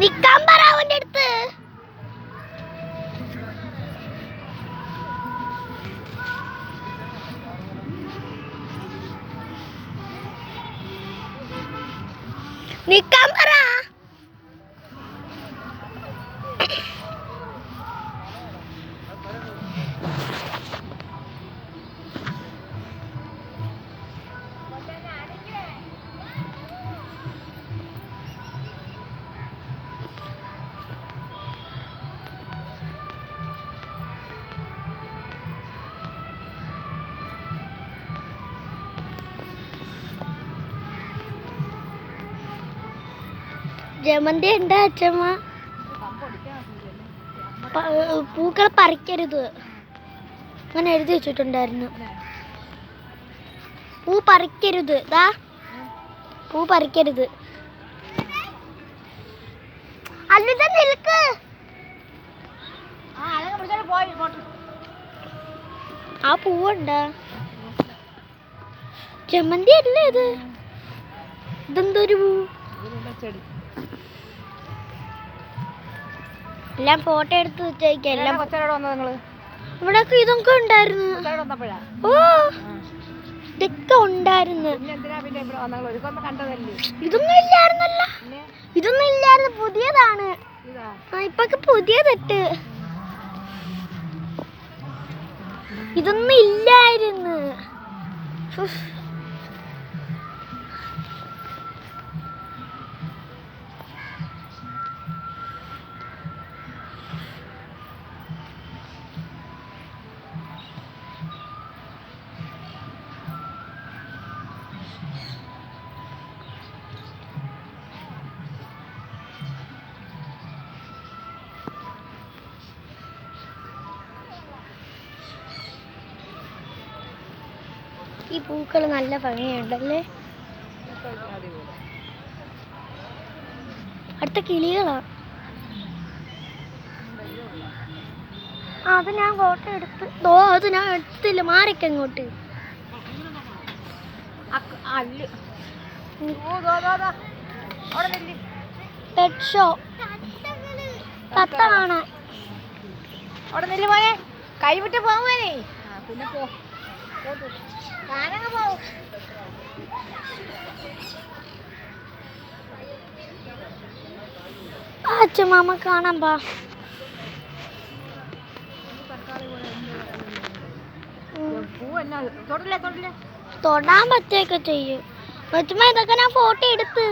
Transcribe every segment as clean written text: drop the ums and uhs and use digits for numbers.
നിക്കാൻ പറ അവന്റെ അടുത്ത്. നിക്കാൻ പറ. ജമന്തി എന്താ അച്ഛമ്മ? പൂക്കൾ പറിക്കരുത് അങ്ങനെ എഴുതി വെച്ചിട്ടുണ്ടായിരുന്നു. പൂ പറിക്കരുത്. ദാ പൂ പറിക്കരുത്. അല്ലിത നിൽക്ക്. ആ പൂവുണ്ടാ? ജമന്തി അല്ലേ ഇത്? ഇതെന്തൊരു പൂ? എല്ലാം ഫോട്ടോ എടുത്ത് വെച്ചേക്കാം. എല്ലാം ഇവിടൊക്കെ ഇതൊക്കെ ഉണ്ടായിരുന്നു. ഓ ഇതൊക്കെ ഉണ്ടായിരുന്നു. ഇതൊന്നും ഇല്ലായിരുന്നല്ലോ. ഇതൊന്നും ഇല്ലായിരുന്നു. പുതിയതാണ്. ഇപ്പൊക്കെ പുതിയതിട്ട്. ഇതൊന്നും ഇല്ലായിരുന്നു. ഈ പൂക്കൾ നല്ല ഭംഗിയുണ്ടല്ലേ. അടുത്ത കിളികളാ. അത് ഞാൻ ഫോട്ടോ എടുത്ത്. അത് ഞാൻ എടുത്തില്ല. മാറിക്കങ്ങോട്ട്. പെറ്റ് ഷോ തത്ത കാണാൻ. അവിടെ നെല്ല് പോയെ കൈവിട്ട് പോവാനേ. പിന്നെ പോ അച്ഛമ്മ കാണാൻ പാ. തൊടാൻ പറ്റൊക്കെ ചെയ്യും. കൊച്ചുമ്മ ഇതൊക്കെ ഞാൻ ഫോട്ടോ എടുത്ത്.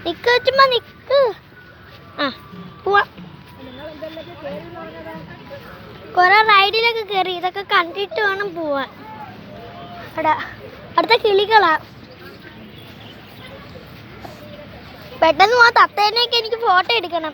നിക്ക് കൊച്ചുമ്മ നിക്ക്. ആ പോവാ. കൊറേ റൈഡിലൊക്കെ കയറി. ഇതൊക്കെ കണ്ടിട്ട് വേണം പോവാൻ. അടുത്ത കിളികളാ. പെട്ടെന്ന് ആ തത്തേനെയൊക്കെ എനിക്ക് ഫോട്ടോ എടുക്കണം.